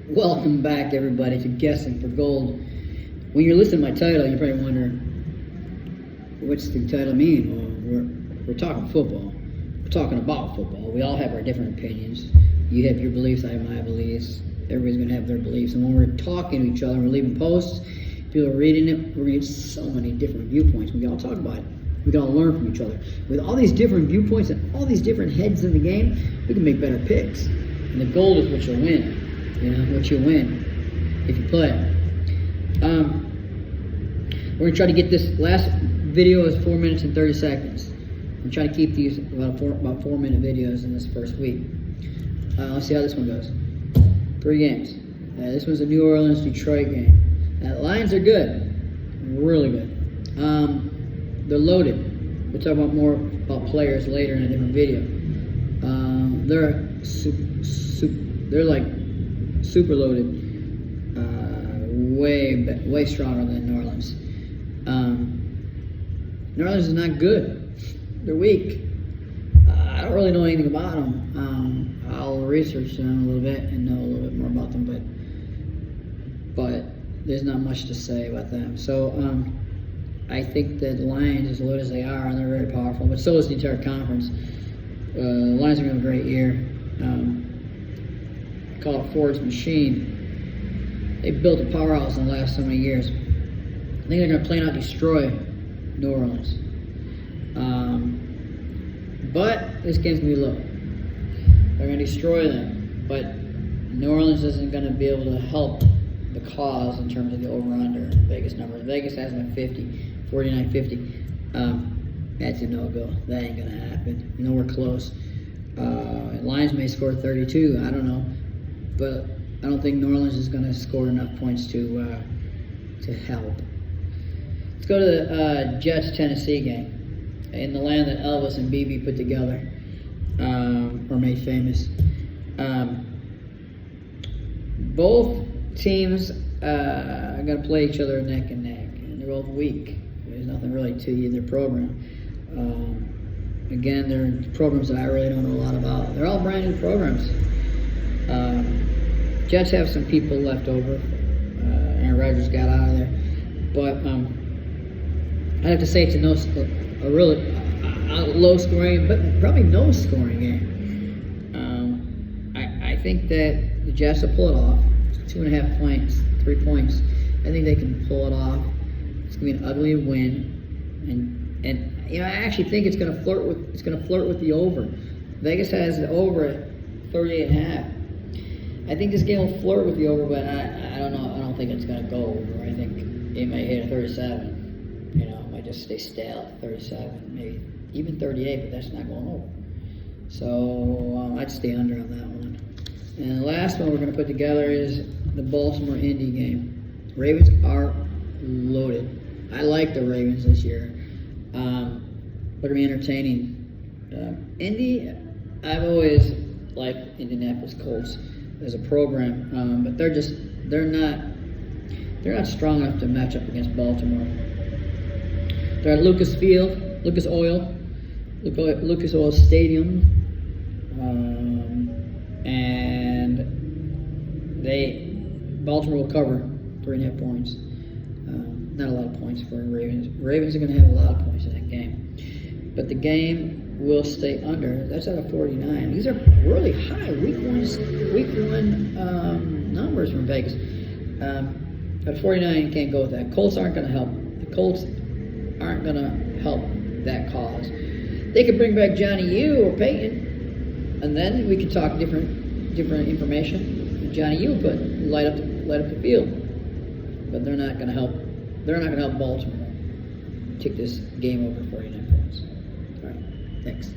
Welcome back, everybody, to Guessing for Gold. When you're listening to my title, you're probably wondering, what's the title mean? Well, we're talking football. We're talking about football. We all have our different opinions. You have your beliefs, I have my beliefs. Everybody's going to have their beliefs. And when we're talking to each other and we're leaving posts, people are reading it, we're going to get so many different viewpoints. We can all talk about it. We can all learn from each other. With all these different viewpoints and all these different heads in the game, we can make better picks. And the goal is what you'll win. You know, what you win if you play. We're going to try to get this last video is 4 minutes and 30 seconds. I'm trying to keep these about 4-minute videos in this first week. Let's see how this one goes. 3 games. This one's a New Orleans-Detroit game. The Lions are good. Really good. They're loaded. We'll talk about more about players later in a different video. They're like super loaded, way stronger than New Orleans. New Orleans is not good. They're weak. I don't really know anything about them. I'll research them a little bit and know a little bit more about them, but there's not much to say about them. So I think that the Lions, as loaded as they are, and they're very powerful, but so is the entire conference. The Lions are going to have a great year. Call it Ford's machine. They built a powerhouse in the last so many years. I think they're going to plain out destroy New Orleans. But this game's going to be low. They're going to destroy them. But New Orleans isn't going to be able to help the cause in terms of the over-under Vegas numbers. Vegas has them at 49-50. That's a no-go. That ain't going to happen. Nowhere close. Lions may score 32. I don't know. But I don't think New Orleans is going to score enough points to help. Let's go to the Jets-Tennessee game in the land that Elvis and BB put together or made famous. Both teams are going to play each other neck and neck, and they're both weak. There's nothing really to either program. Again, they're programs that I really don't know a lot about. They're all brand new programs. Jets have some people left over. Aaron Rodgers got out of there, but I'd have to say it's a really low-scoring, but probably no-scoring game. I think that the Jets will pull it off. 2.5 points, 3 points. I think they can pull it off. It's gonna be an ugly win, and you know, I actually think it's gonna flirt with the over. Vegas has the over at 38.5. I think this game will flirt with the over, but I don't know. I don't think it's going to go over. I think it might hit a 37. You know, it might just stay stale at 37, maybe even 38, but that's not going over. So I'd stay under on that one. And the last one we're going to put together is the Baltimore-Indy game. Ravens are loaded. I like the Ravens this year. They're going to be entertaining. Indy, I've always liked Indianapolis Colts as a program, but they're not strong enough to match up against Baltimore. They're at Lucas Oil Stadium, and Baltimore will cover 3.5 points. Not a lot of points for the Ravens. Ravens are going to have a lot of points in that game, but the game will stay under. That's out of 49. These are really high week one numbers from Vegas. At 49, you can't go with that. Colts aren't going to help. The Colts aren't going to help that cause. They could bring back Johnny U or Peyton, and then we could talk different information. Johnny U would light up the field, but they're not going to help. They're not going to help Baltimore take this game over 49 points. All right. Thanks.